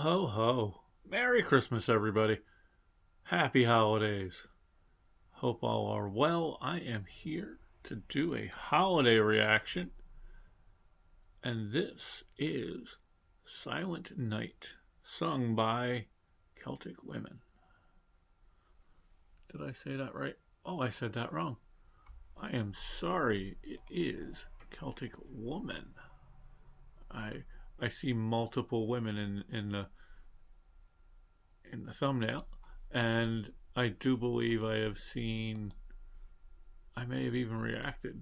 ho, ho. Merry Christmas, everybody. Happy holidays. Hope all are well. I am here to do a holiday reaction, and this is Silent Night, sung by Celtic Women. Did I say that right? Oh, I said that wrong. I am sorry. It is Celtic Woman. I see multiple women in the thumbnail, and I do believe I have seen. I may have even reacted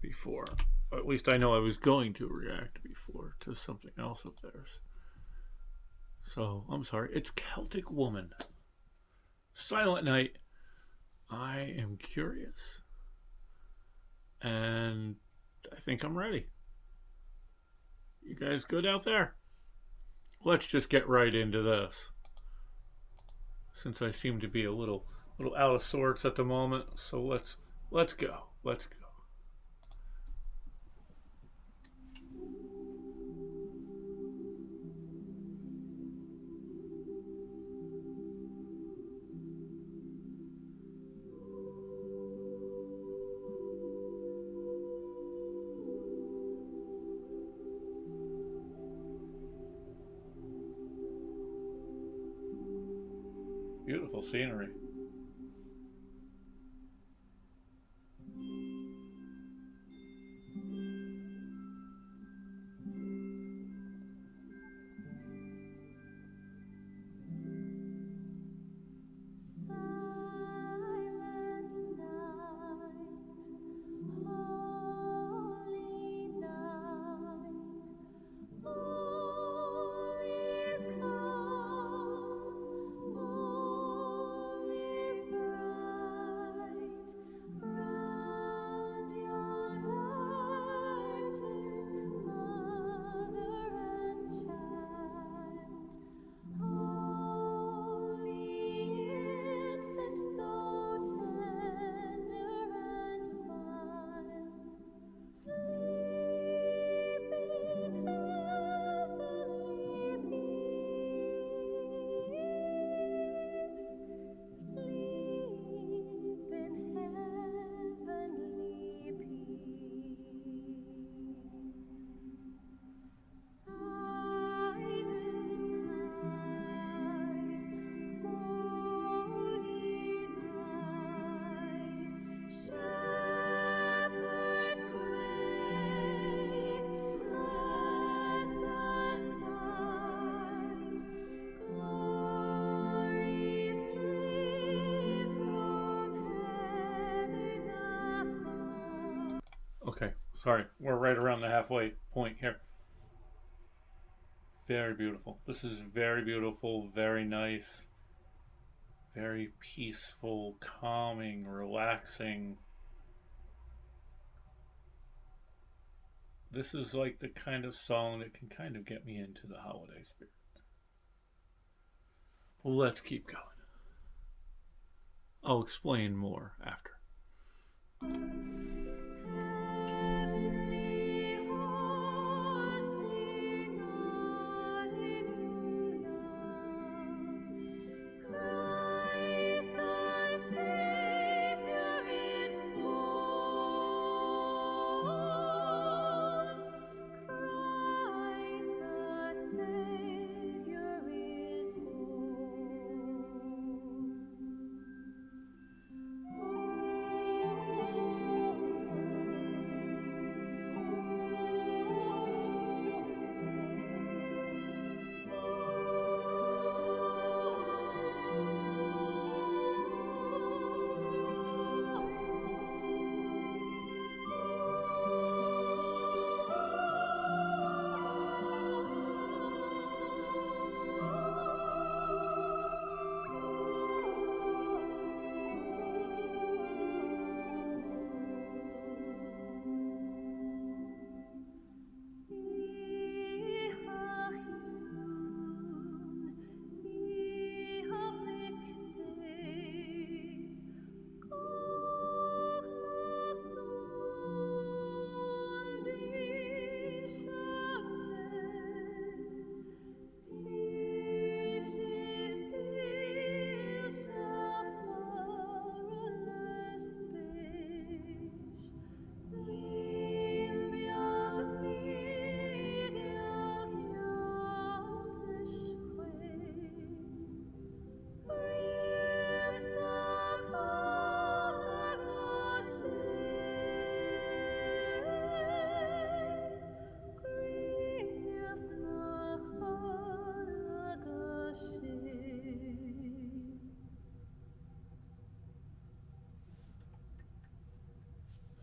before. Or at least I know I was going to react before to something else of theirs. So I'm sorry. It's Celtic Woman. Silent Night. I am curious, and I think I'm ready. You guys good out there? Let's just get right into this, since I seem to be a little out of sorts at the moment. So let's go. Let's go. Beautiful scenery. Okay, sorry, we're right around the halfway point here. Very beautiful. This is very beautiful, very nice, very peaceful, calming, relaxing. This is like the kind of song that can kind of get me into the holiday spirit. Well, let's keep going. I'll explain more after.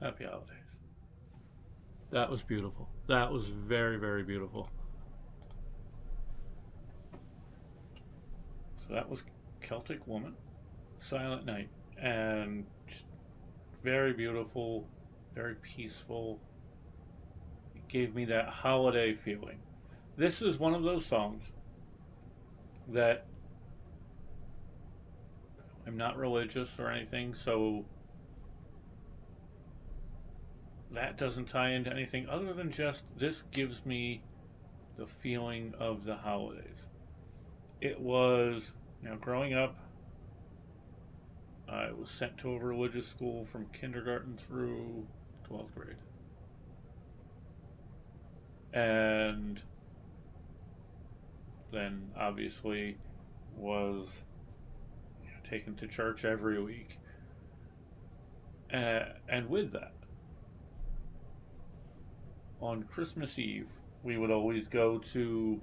Happy holidays. That was beautiful. That was very, very beautiful. So that was Celtic Woman, Silent Night, and just very beautiful, very peaceful. It gave me that holiday feeling. This is one of those songs that I'm not religious or anything, so that doesn't tie into anything other than just this gives me the feeling of the holidays. It was, growing up, I was sent to a religious school from kindergarten through 12th grade. And then obviously was taken to church every week. And with that, on Christmas Eve, we would always go to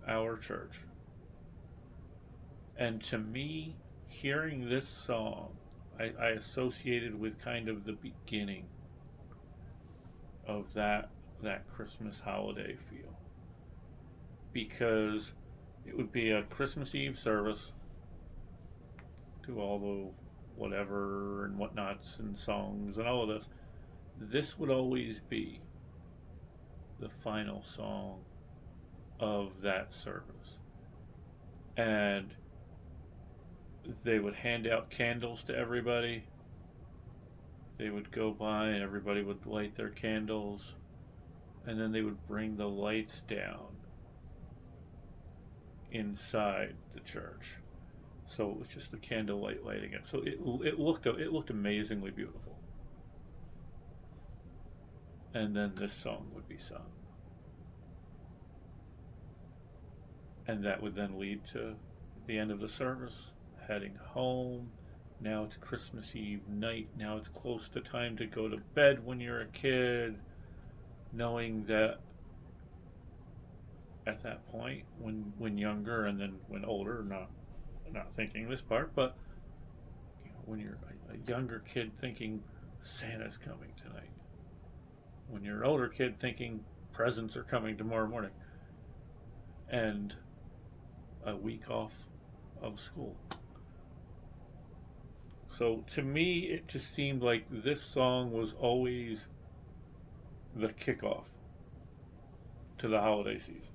our church. And to me, hearing this song, I associated with kind of the beginning of that Christmas holiday feel. Because it would be a Christmas Eve service to all the whatever and whatnots and songs and all of this. This would always be the final song of that service. And they would hand out candles to everybody. They would go by and everybody would light their candles. And then they would bring the lights down inside the church. So it was just the candlelight lighting it. So it looked amazingly beautiful. And then this song would be sung. And that would then lead to the end of the service, heading home. Now it's Christmas Eve night. Now it's close to time to go to bed when you're a kid, knowing that at that point, when younger and then when older, not thinking this part, but when you're a younger kid thinking Santa's coming tonight, when you're an older kid thinking presents are coming tomorrow morning, and a week off of school. So to me, it just seemed like this song was always the kickoff to the holiday season.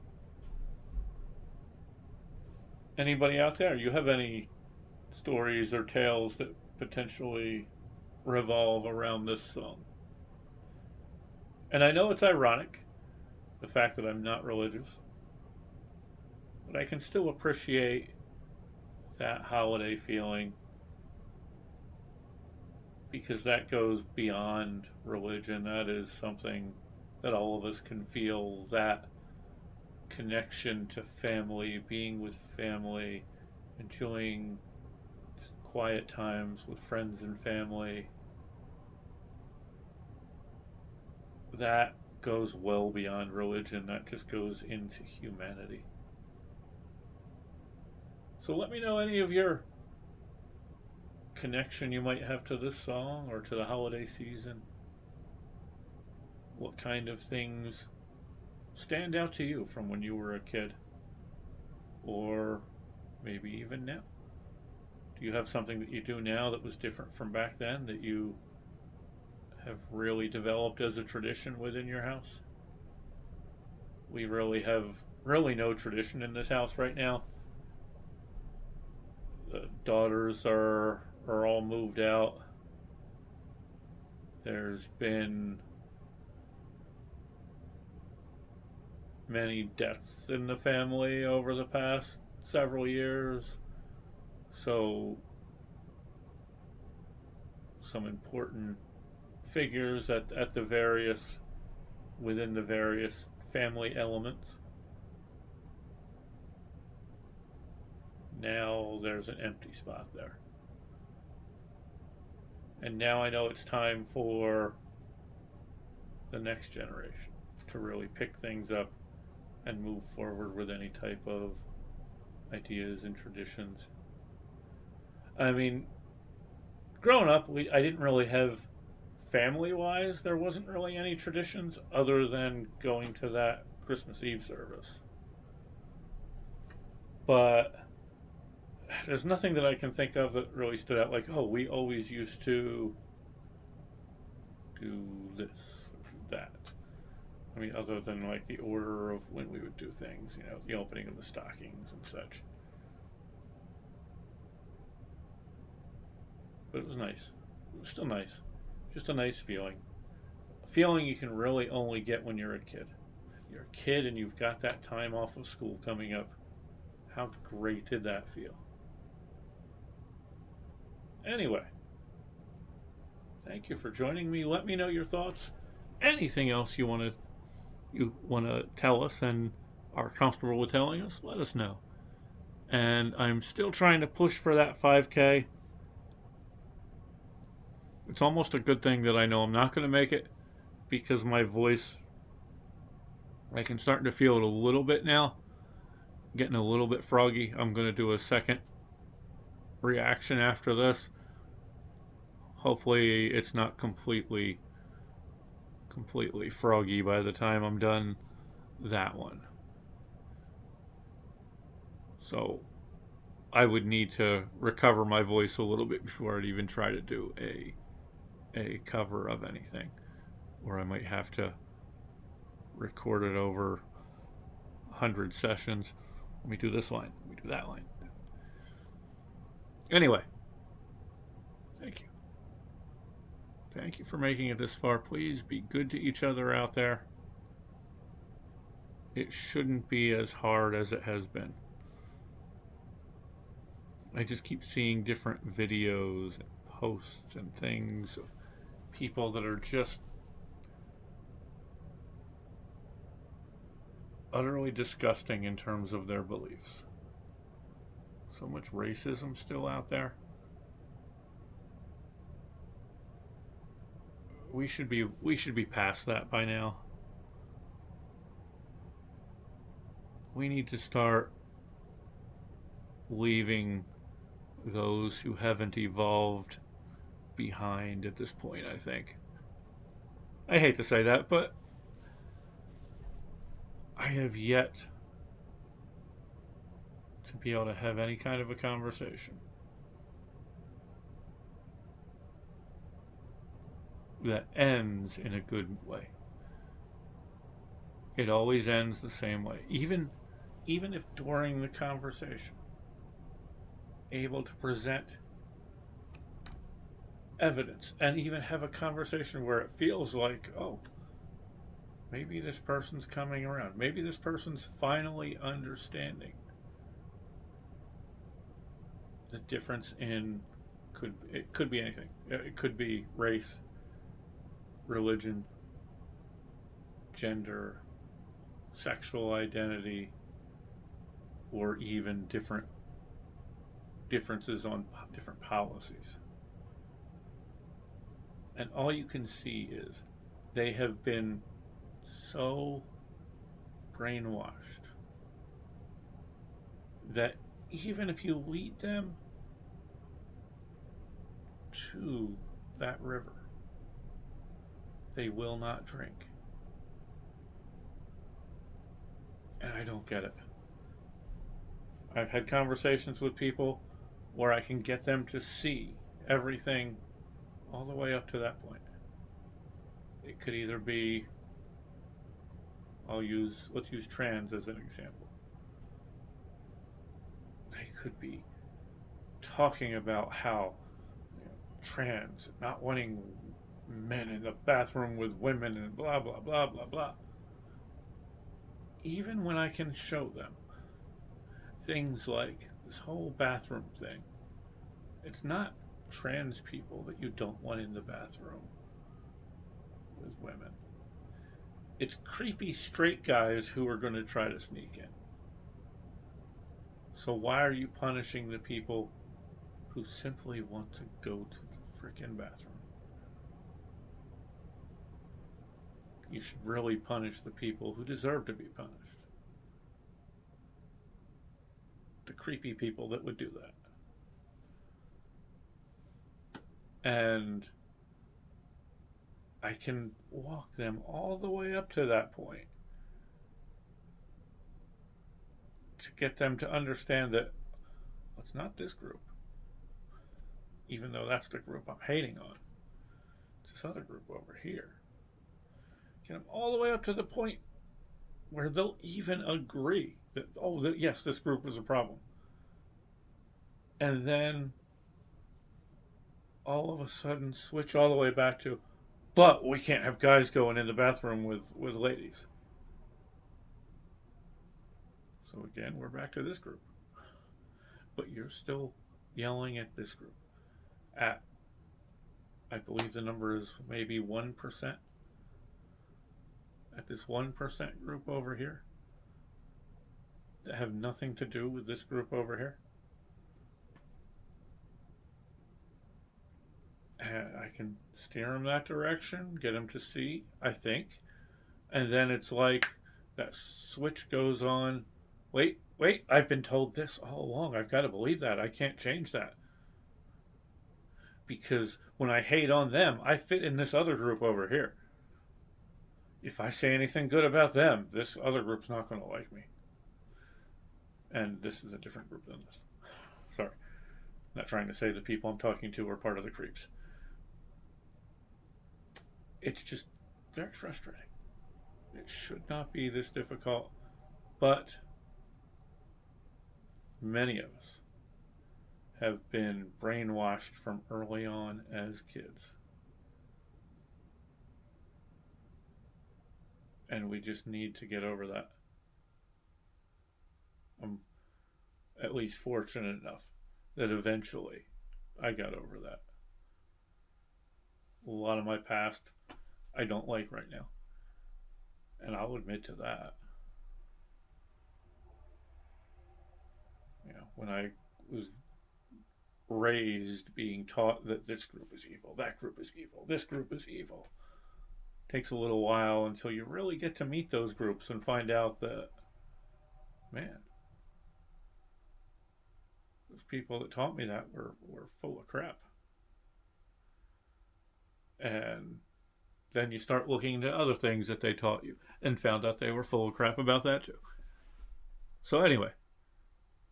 Anybody out there, you have any stories or tales that potentially revolve around this song? And I know it's ironic, the fact that I'm not religious, but I can still appreciate that holiday feeling because that goes beyond religion. That is something that all of us can feel, that connection to family, being with family, enjoying just quiet times with friends and family. That goes well beyond religion. That just goes into humanity. So let me know any of your connection you might have to this song or to the holiday season. What kind of things stand out to you from when you were a kid? Or maybe even now? Do you have something that you do now that was different from back then that you have really developed as a tradition within your house? We really have no tradition in this house right now. The daughters are all moved out. There's been many deaths in the family over the past several years. So some important figures within the various family elements. Now there's an empty spot there. And now I know it's time for the next generation to really pick things up and move forward with any type of ideas and traditions. I mean, growing up, I didn't really have family-wise, there wasn't really any traditions other than going to that Christmas Eve service. But there's nothing that I can think of that really stood out. Like, oh, we always used to do this or do that. I mean, other than like the order of when we would do things, you know, the opening of the stockings and such. But it was nice. It was still nice. Just a nice feeling. A feeling you can really only get when you're a kid. You're a kid and you've got that time off of school coming up. How great did that feel? Anyway, thank you for joining me. Let me know your thoughts. Anything else you want to tell us and are comfortable with telling us, let us know. And I'm still trying to push for that 5K. It's almost a good thing that I know I'm not going to make it, because my voice, I can start to feel it a little bit now, getting a little bit froggy. I'm going to do a second reaction after this. Hopefully it's not completely froggy by the time I'm done that one. So I would need to recover my voice a little bit before I'd even try to do a cover of anything, or I might have to record it over 100 sessions. Let me do this line, let me do that line. Anyway, thank you. Thank you for making it this far. Please be good to each other out there. It shouldn't be as hard as it has been. I just keep seeing different videos and posts and things of people that are just utterly disgusting in terms of their beliefs. So much racism still out there. We should be past that by now. We need to start leaving those who haven't evolved behind at this point, I think. I hate to say that, but I have yet to be able to have any kind of a conversation that ends in a good way. It always ends the same way. Even if during the conversation able to present evidence and even have a conversation where it feels like, oh, maybe this person's coming around. Maybe this person's finally understanding the difference in, it could be anything. It could be race, religion, gender, sexual identity, or even differences on different policies. And all you can see is they have been so brainwashed that even if you lead them to that river, they will not drink. And I don't get it. I've had conversations with people where I can get them to see everything all the way up to that point. It could either be, let's use trans as an example. They could be talking about how, trans, not wanting men in the bathroom with women and blah, blah, blah, blah, blah. Even when I can show them things like this whole bathroom thing, it's not trans people that you don't want in the bathroom with women. It's creepy straight guys who are going to try to sneak in. So why are you punishing the people who simply want to go to the frickin' bathroom? You should really punish the people who deserve to be punished. The creepy people that would do that. And I can walk them all the way up to that point to get them to understand that it's not this group, even though that's the group I'm hating on. It's this other group over here. Get them all the way up to the point where they'll even agree that, oh, yes, this group is a problem. And then all of a sudden switch all the way back to, but we can't have guys going in the bathroom with ladies. So again, we're back to this group. But you're still yelling at this group. At, I believe the number is maybe 1%. At this 1% group over here that have nothing to do with this group over here. And I can steer them that direction, get them to see, I think. And then it's like that switch goes on. Wait, I've been told this all along. I've got to believe that. I can't change that. Because when I hate on them, I fit in this other group over here. If I say anything good about them, this other group's not going to like me. And this is a different group than this. Sorry. I'm not trying to say the people I'm talking to are part of the creeps. It's just very frustrating. It should not be this difficult, but many of us have been brainwashed from early on as kids. And we just need to get over that. I'm at least fortunate enough that eventually I got over that. A lot of my past I don't like right now. And I'll admit to that. You know, when I was raised being taught that this group is evil, that group is evil, this group is evil. Takes a little while until you really get to meet those groups and find out that, man, those people that taught me that were full of crap. And then you start looking into other things that they taught you and found out they were full of crap about that too. So anyway,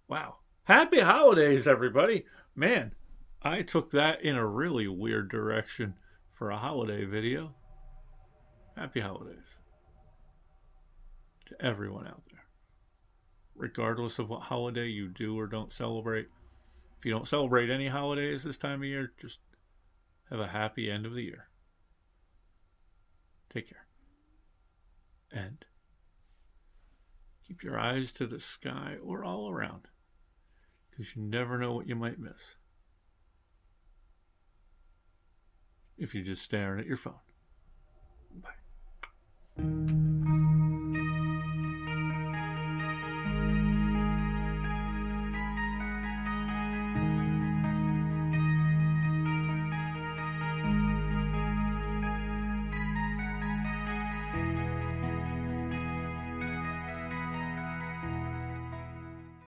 wow. Happy holidays, everybody. Man, I took that in a really weird direction for a holiday video. Happy holidays to everyone out there. Regardless of what holiday you do or don't celebrate. If you don't celebrate any holidays this time of year, just have a happy end of the year. Take care. And keep your eyes to the sky or all around, because you never know what you might miss if you're just staring at your phone. Bye.